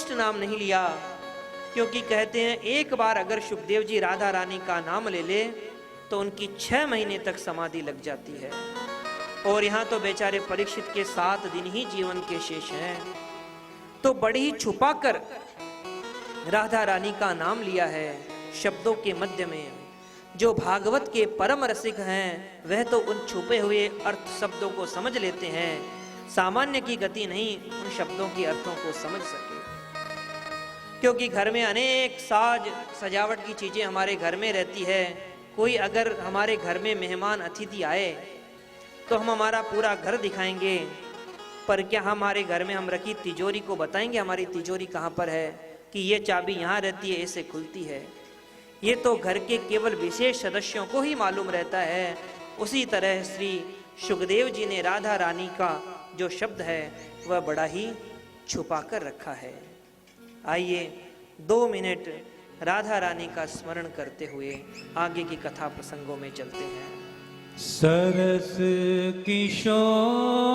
स्पष्ट नाम नहीं लिया, क्योंकि कहते हैं एक बार अगर सुखदेव जी राधा रानी का नाम ले ले तो उनकी 6 महीने तक समाधि लग जाती है। और यहाँ तो बेचारे परीक्षित के 7 दिन ही जीवन के शेष हैं, तो बड़ी ही छुपाकर राधा रानी का नाम लिया है शब्दों के मध्य में। जो भागवत के परम रसिक हैं वह तो उन छुपे हुए अर्थ शब्दों को समझ लेते हैं, सामान्य की गति नहीं उन शब्दों के अर्थों को समझ सके। क्योंकि घर में अनेक साज सजावट की चीजें हमारे घर में रहती है। कोई अगर हमारे घर में मेहमान अतिथि आए तो हम हमारा पूरा घर दिखाएंगे, पर क्या हमारे घर में हम रखी तिजोरी को बताएंगे हमारी तिजोरी कहाँ पर है, कि ये चाबी यहाँ रहती है, ऐसे खुलती है। ये तो घर के केवल विशेष सदस्यों को ही मालूम रहता है। उसी तरह श्री सुखदेव जी ने राधा रानी का जो शब्द है वह बड़ा ही छुपा कर रखा है। आइए 2 मिनट राधा रानी का स्मरण करते हुए आगे की कथा प्रसंगों में चलते हैं। सरस किशोरी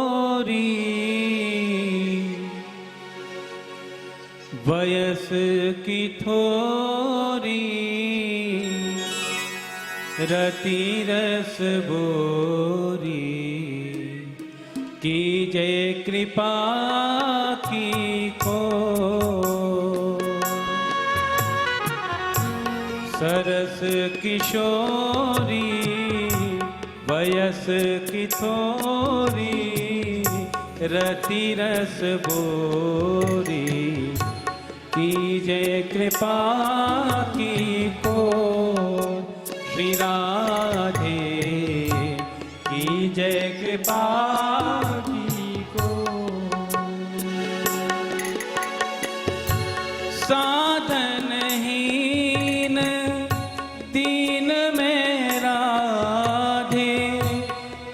वयस की थोरी रति रस बोरी की जय कृपा की को। सरस किशोरी वयस की थोरी रति रस बोरी की जय कृपा की को। श्री राधे की जय कृपा की को। साधनहीन दीन में राधे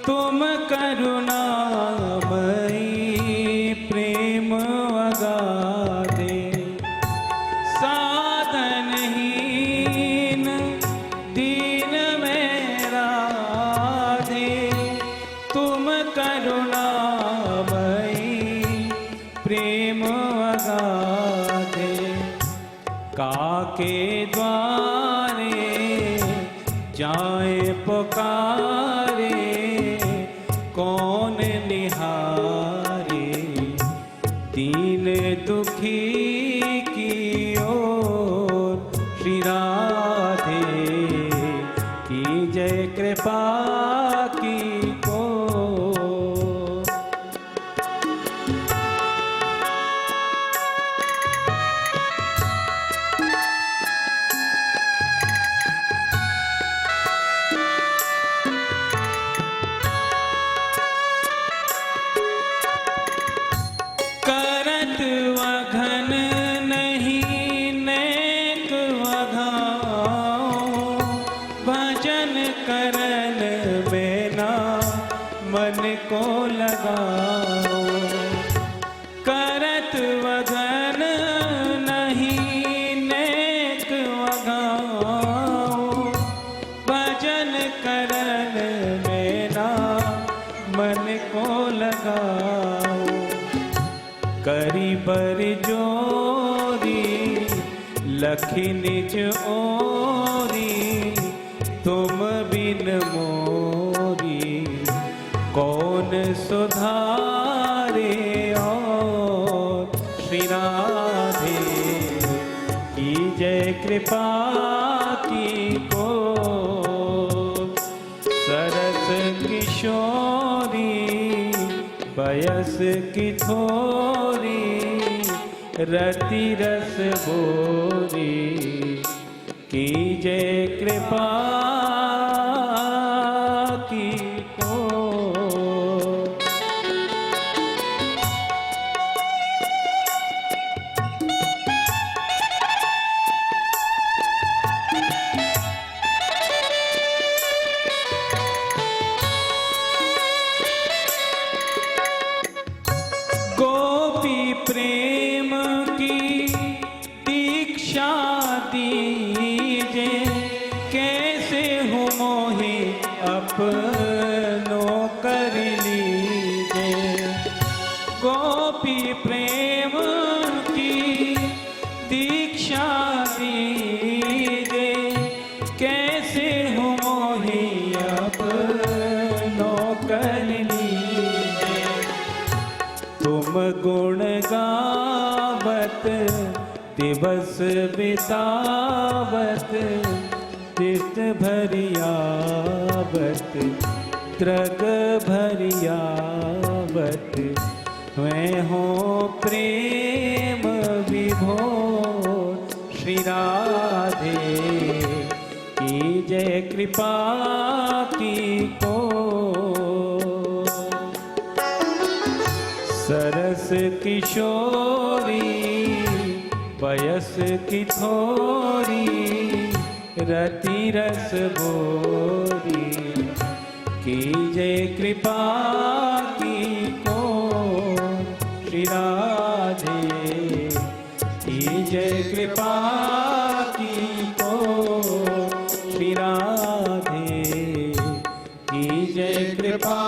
तुम करुणामयी प्रेम अगाधे। साधनहीन दीन में राधे तुम करुणामयी प्रेम अगाधे। काके द्वारे जाए पुकारे कौन निहारे दीन दुखी की ओर। श्री राधे की जय कृपा की को। करत वघन नहीं नेक वघाओ भजन करन में ना मन को लगाओ। करत वघन नहीं नेक वघाओ भजन करन में ना मन को लगाओ। करी बर जोरी लखी निज ओरी तुम बिन मोरी कौन सुधारे और। श्री राधे की जय कृपा की को। सरस किशोरी वयस की थोरी रति रस बोरी की जय कृपा की को। गोपी प्रेम की दीक्षा दीजे कैसे हूँ दिवस बितावत तीर्थ भरियावत द्रग भरियावत मैं हो प्रेम विभोर श्री राधे की जय कृपा की को सरस किशोरी वयस की थोरी रति रस बोरी की जय कृपा की को श्री राधे की जय कृपा की को श्री राधे की जय कृपा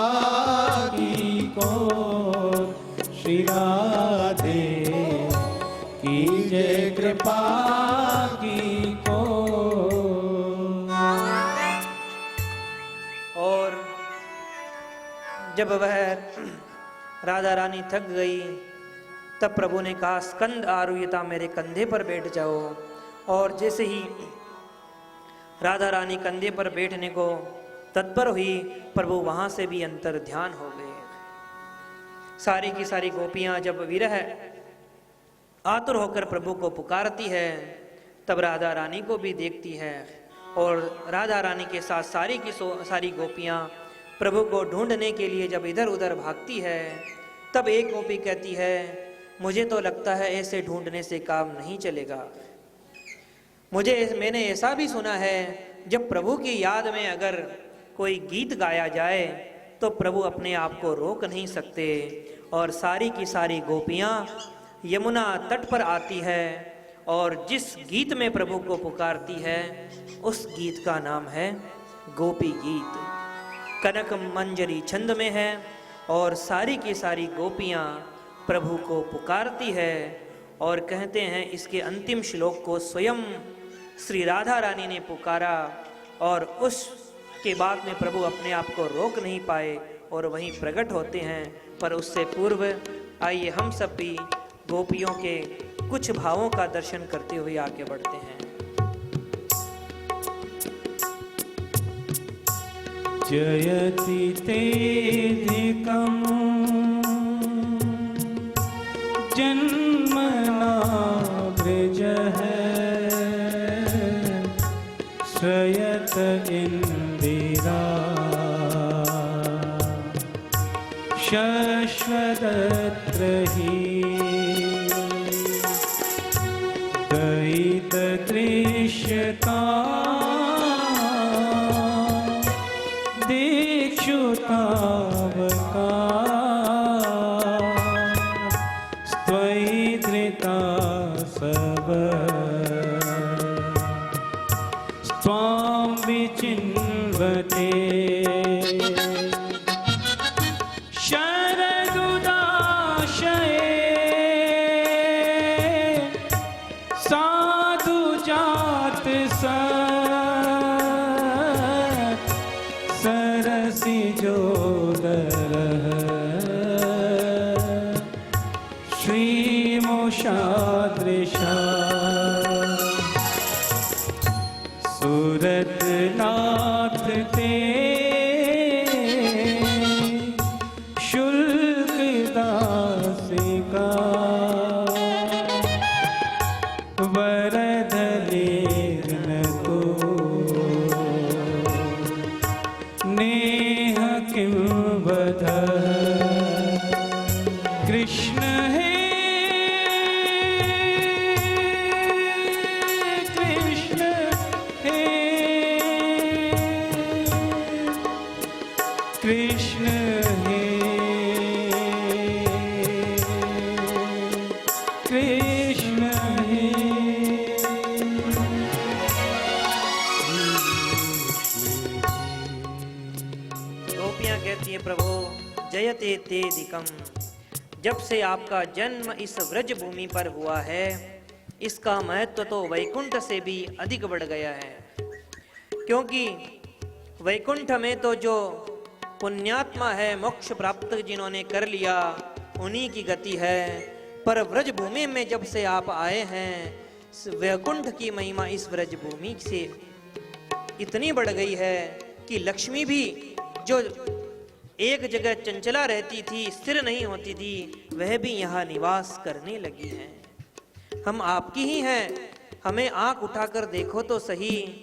की को श्री राधे की जय कृपा की को। और जब वह राधा रानी थक गई तब प्रभु ने कहा, स्कंद आरुह्यता मेरे कंधे पर बैठ जाओ। और जैसे ही राधा रानी कंधे पर बैठने को तत्पर हुई, प्रभु वहां से भी अंतर ध्यान हो गए। सारी की सारी गोपियां जब विरह आतुर होकर प्रभु को पुकारती है, तब राधा रानी को भी देखती है। और राधा रानी के साथ सारी की सारी गोपियां प्रभु को ढूंढने के लिए जब इधर उधर भागती है, तब एक गोपी कहती है, मुझे तो लगता है ऐसे ढूंढने से काम नहीं चलेगा। मैंने ऐसा भी सुना है, जब प्रभु की याद में अगर कोई गीत गाया जाए तो प्रभु अपने आप को रोक नहीं सकते। और सारी की सारी गोपियां यमुना तट पर आती है और जिस गीत में प्रभु को पुकारती है, उस गीत का नाम है गोपी गीत। कनक मंजरी छंद में है और सारी की सारी गोपियां प्रभु को पुकारती है। और कहते हैं, इसके अंतिम श्लोक को स्वयं श्री राधा रानी ने पुकारा और उसके बाद में प्रभु अपने आप को रोक नहीं पाए और वहीं प्रकट होते हैं। पर उससे पूर्व आइए हम सब भी गोपियों के कुछ भावों का दर्शन करते हुए आगे बढ़ते हैं। जयति तेधिकम् जन्मना ब्रजः श्रयत इंदिरा शश्वतत्र हि दयित दृश्यता दीक्षुतावका स्त्वयि धृता सब स्वां विचिन्वते श्रीमोषादृशा सूरत नाथ ते शुल्क दासिका वरदलेन को नेह किं वद कृष्ण है कृष्ण है कृष्ण है। गोपियां कहती है, प्रभु जयते तेधिकम्, जब से आपका जन्म इस व्रज भूमि पर हुआ है, इसका महत्व तो वैकुंठ से भी अधिक बढ़ गया है। क्योंकि वैकुंठ में तो जो पुण्यात्मा है, मोक्ष प्राप्त जिन्होंने कर लिया, उन्हीं की गति है। पर व्रज भूमि में जब से आप आए हैं, वैकुंठ की महिमा इस व्रज भूमि से इतनी बढ़ गई है कि लक्ष्मी भी जो एक जगह चंचला रहती थी, स्थिर नहीं होती थी, वह भी यहाँ निवास करने लगी है। हम आपकी ही हैं, हमें आंख उठाकर देखो तो सही।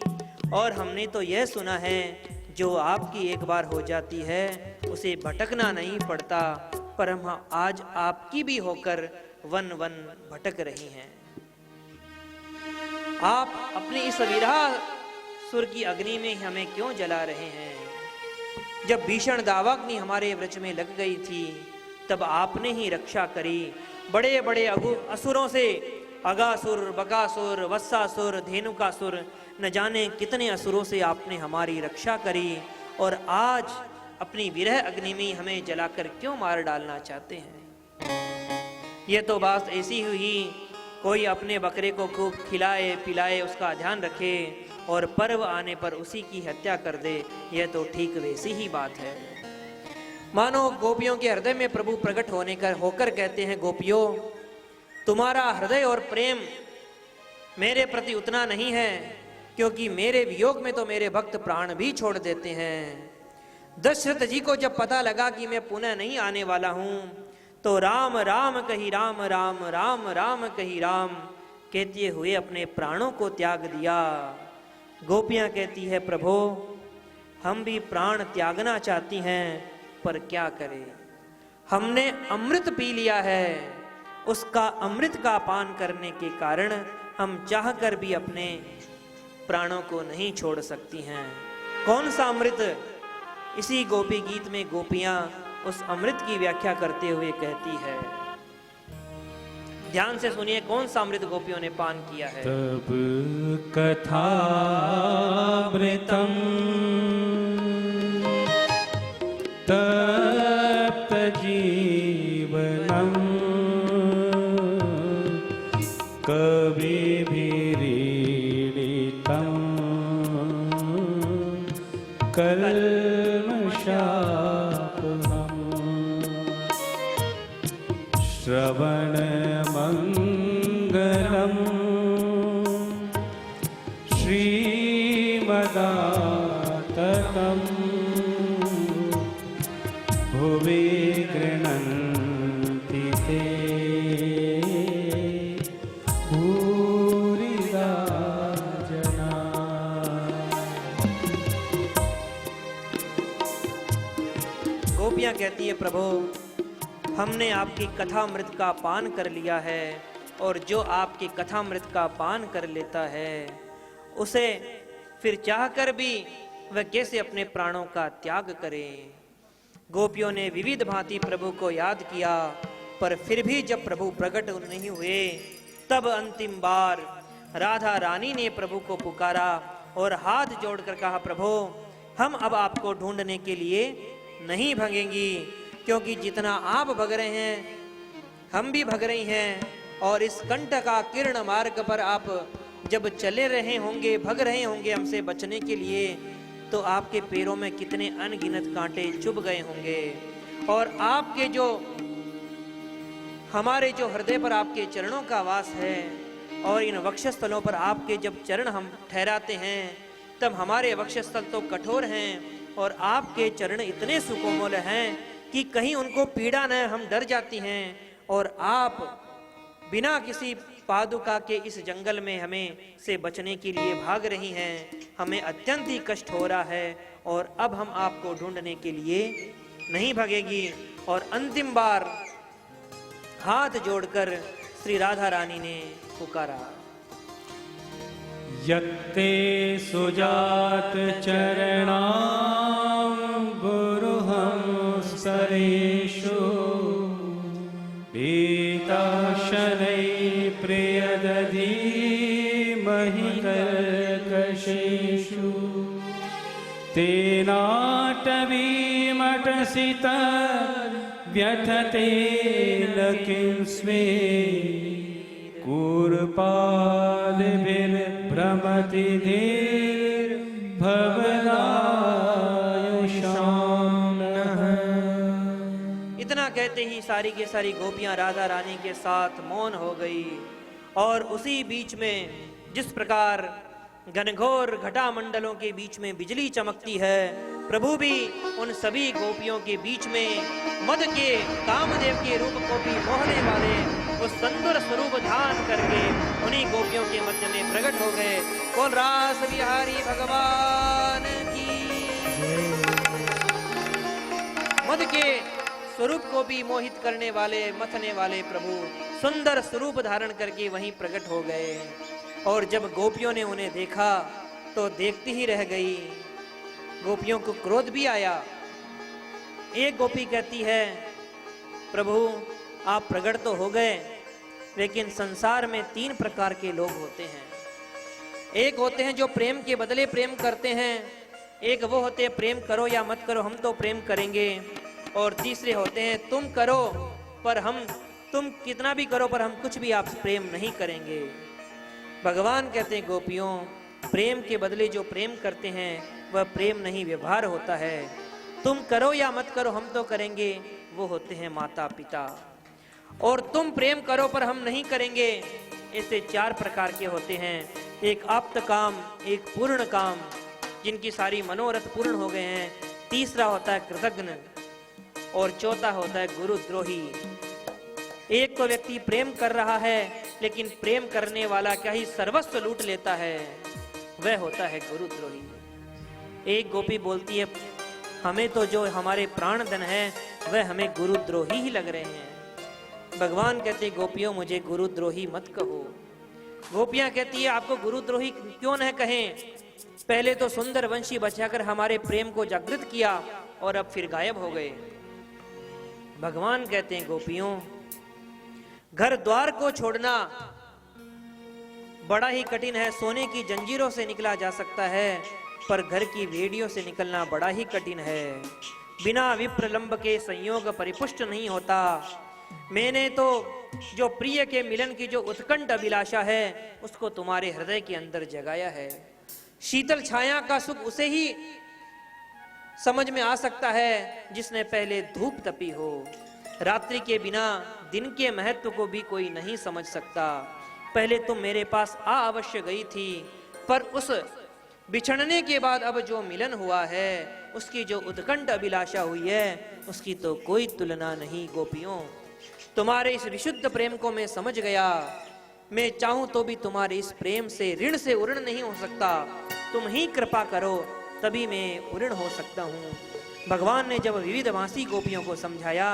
और हमने तो यह सुना है, जो आपकी एक बार हो जाती है उसे भटकना नहीं पड़ता, पर हम आज आपकी भी होकर वन वन भटक रही हैं। आप अपनी इस विरह सुर की अग्नि में हमें क्यों जला रहे हैं? जब भीषण दावाग्नि हमारे व्रज में लग गई थी, तब आपने ही रक्षा करी। बड़े बड़े असुरों से, अगासुर, बकासुर, वत्सासुर, धेनुकासुर, न जाने कितने असुरों से आपने हमारी रक्षा करी, और आज अपनी विरह अग्नि में हमें जलाकर क्यों मार डालना चाहते हैं? ये तो बात ऐसी हुई, कोई अपने बकरे को खूब खिलाए पिलाए, उसका ध्यान रखे, और पर्व आने पर उसी की हत्या कर दे। यह तो ठीक वैसी ही बात है। मानो गोपियों के हृदय में प्रभु प्रकट होकर कहते हैं, गोपियों, तुम्हारा हृदय और प्रेम मेरे प्रति उतना नहीं है, क्योंकि मेरे वियोग में तो मेरे भक्त प्राण भी छोड़ देते हैं। दशरथ जी को जब पता लगा कि मैं पुनः नहीं आने वाला हूं, तो राम राम कही राम, राम राम राम कही राम कहते हुए अपने प्राणों को त्याग दिया। गोपियां कहती है, प्रभु हम भी प्राण त्यागना चाहती हैं, पर क्या करें? हमने अमृत पी लिया है, उसका अमृत का पान करने के कारण हम चाहकर भी अपने प्राणों को नहीं छोड़ सकती हैं। कौन सा अमृत? इसी गोपी गीत में गोपियां उस अमृत की व्याख्या करते हुए कहती है। ध्यान से सुनिए, कौन सा अमृत गोपियों ने पान किया है? तब कथामृतम तप्त जीवनम कविभिरीडितम कल्मषापहम् श्रवणमङ्गलम् श्रीमदाततं भुवि गृह्णन्ति ते भूरिदा जना। गोपियां कहती है, प्रभु हमने आपकी कथामृत का पान कर लिया है, और जो आपकी कथामृत का पान कर लेता है उसे फिर चाहकर भी वह कैसे अपने प्राणों का त्याग करे। गोपियों ने विविध भांति प्रभु को याद किया, पर फिर भी जब प्रभु प्रकट नहीं हुए, तब अंतिम बार राधा रानी ने प्रभु को पुकारा और हाथ जोड़कर कहा, प्रभु हम अब आपको ढूंढने के लिए नहीं भगेंगी, क्योंकि जितना आप भग रहे हैं हम भी भग रही हैं, और इस कंठ का किरण मार्ग पर आप जब चले रहे होंगे, भग रहे होंगे हमसे बचने के लिए, तो आपके पैरों में कितने अनगिनत कांटे चुभ गए होंगे, और आपके जो हमारे जो हृदय पर आपके चरणों का वास है, और इन वक्षस्थलों पर आपके जब चरण हम ठहराते हैं, तब हमारे वक्षस्थल तो कठोर हैं, और आपके चरण इतने सुकोमल हैं कि कहीं उनको पीड़ा न, हम डर जाती हैं, और आप बिना किसी पादुका के इस जंगल में हमें से बचने के लिए भाग रही हैं। हमें अत्यंत ही कष्ट हो रहा है, और अब हम आपको ढूंढने के लिए नहीं भागेगी। और अंतिम बार हाथ जोड़कर श्री राधा रानी ने पुकारा, यत्ते सुजात चरणाम्बुरुहं स्तरेषु पीताशनै प्रियदधीमहि कर्कशेषु तेनाटवीमटसित व्यथते न किंस्मे कूर्पादिभिर्भ्रमति धीर्भवनायुषां नः। इतना कहते कहते ही सारी के सारी गोपियां राधा रानी के साथ मौन हो गई। और उसी बीच में जिस प्रकार घनघोर घटा मंडलों के बीच में बिजली चमकती है, प्रभु भी उन सभी गोपियों के बीच में मद के कामदेव के रूप को भी मोहने वाले उस सुंदर स्वरूप धारण करके उन्हीं गोपियों के मध्य में प्रकट हो गए। बोल रास बिहारी भगवान की। मद के स्वरूप को भी मोहित करने वाले मथने वाले प्रभु सुंदर स्वरूप धारण करके वहीं प्रकट हो गए। और जब गोपियों ने उन्हें देखा तो देखती ही रह गई। गोपियों को क्रोध भी आया। एक गोपी कहती है, प्रभु आप प्रकट तो हो गए, लेकिन संसार में 3 प्रकार के लोग होते हैं। एक होते हैं जो प्रेम के बदले प्रेम करते हैं, एक वो होते हैं प्रेम करो या मत करो हम तो प्रेम करेंगे, और तीसरे होते हैं तुम करो पर तुम कितना भी करो पर हम कुछ भी आपसे प्रेम नहीं करेंगे। भगवान कहते हैं गोपियों, प्रेम के बदले जो प्रेम करते हैं वह प्रेम नहीं व्यवहार होता है। तुम करो या मत करो हम तो करेंगे, वो होते हैं माता पिता। और तुम प्रेम करो पर हम नहीं करेंगे, ऐसे 4 प्रकार के होते हैं। एक आप्त काम, एक पूर्ण काम जिनकी सारी मनोरथ पूर्ण हो गए हैं, तीसरा होता है कृतघ्न, और चौथा होता है गुरुद्रोही। एक तो व्यक्ति प्रेम कर रहा है लेकिन प्रेम करने वाला क्या ही सर्वस्व लूट लेता है, वह होता है गुरुद्रोही। एक गोपी बोलती है, हमें तो जो हमारे प्राण धन है वह हमें गुरुद्रोही ही लग रहे हैं। भगवान कहते गोपियों मुझे गुरुद्रोही मत कहो। गोपियां कहती है आपको गुरुद्रोही क्यों न कहें, पहले तो सुंदर वंशी बचाकर हमारे प्रेम को जागृत किया और अब फिर गायब हो गए। भगवान कहते हैं गोपियों, घर द्वार को छोड़ना बड़ा ही कठिन है। सोने की जंजीरों से निकला जा सकता है, पर घर की वेड़ियों से निकलना बड़ा ही कठिन है। बिना विप्रलंब के संयोग परिपुष्ट नहीं होता। मैंने तो जो प्रिय के मिलन की जो उत्कंठ अभिलाषा है उसको तुम्हारे हृदय के अंदर जगाया है। शीतल छाया का सुख उसे ही समझ में आ सकता है जिसने पहले धूप तपी हो। रात्रि के बिना दिन के महत्व को भी कोई नहीं समझ सकता। पहले तुम मेरे पास अवश्य गई थी, पर उस बिछड़ने के बाद अब जो मिलन हुआ है उसकी जो उत्कंठ अभिलाषा हुई है उसकी तो कोई तुलना नहीं। गोपियों, तुम्हारे इस विशुद्ध प्रेम को मैं समझ गया। मैं चाहूं तो भी तुम्हारे इस प्रेम से ऋण से उऋण नहीं हो सकता। तुम ही कृपा करो तभी मैं उऋण हो सकता हूँ। भगवान ने जब विविध भाषी गोपियों को समझाया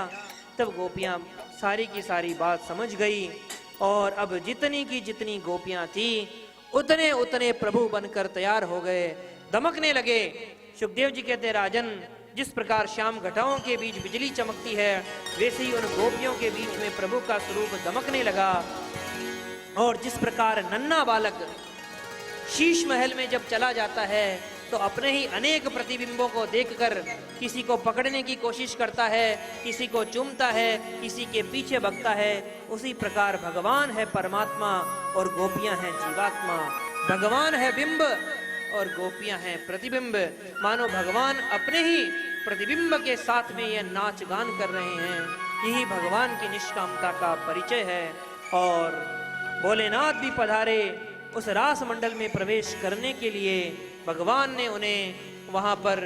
तब गोपियां सारी की सारी बात समझ गई, और अब जितनी की जितनी गोपियां थी उतने उतने प्रभु बनकर तैयार हो गए, दमकने लगे। सुखदेव जी कहते राजन, जिस प्रकार श्याम घटाओं के बीच बिजली चमकती है वैसे ही उन गोपियों के बीच में प्रभु का स्वरूप दमकने लगा। और जिस प्रकार नन्हा बालक शीश महल में जब चला जाता है तो अपने ही अनेक प्रतिबिंबों को देखकर किसी को पकड़ने की कोशिश करता है, किसी को चूमता है, किसी के पीछे भगता है, उसी प्रकार भगवान है परमात्मा और गोपियां हैं जीवात्मा। भगवान है बिंब और गोपियां हैं प्रतिबिंब। मानो भगवान अपने ही प्रतिबिंब के साथ में यह नाच गान कर रहे हैं। यही भगवान की निष्कामता का परिचय है। और भोलेनाथ भी पधारे उस रास मंडल में प्रवेश करने के लिए। भगवान ने उन्हें वहां पर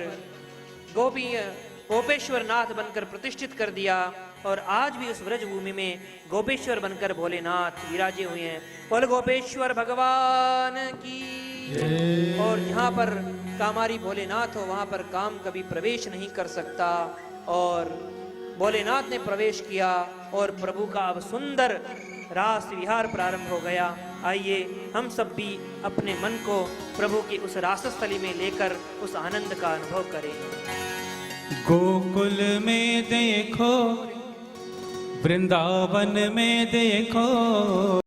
गोपेश्वर नाथ बनकर प्रतिष्ठित कर दिया, और आज भी उस ब्रज भूमि में गोपेश्वर बनकर भोलेनाथ विराजे हुए हैं। बोल गोपेश्वर भगवान की। और जहाँ पर कामारी भोलेनाथ हो वहां पर काम कभी प्रवेश नहीं कर सकता, और भोलेनाथ ने प्रवेश किया और प्रभु का अब सुंदर रास विहार प्रारंभ हो गया। आइए हम सब भी अपने मन को प्रभु की उस रासस्थली में लेकर उस आनंद का अनुभव करें। गोकुल में देखो, वृंदावन में देखो।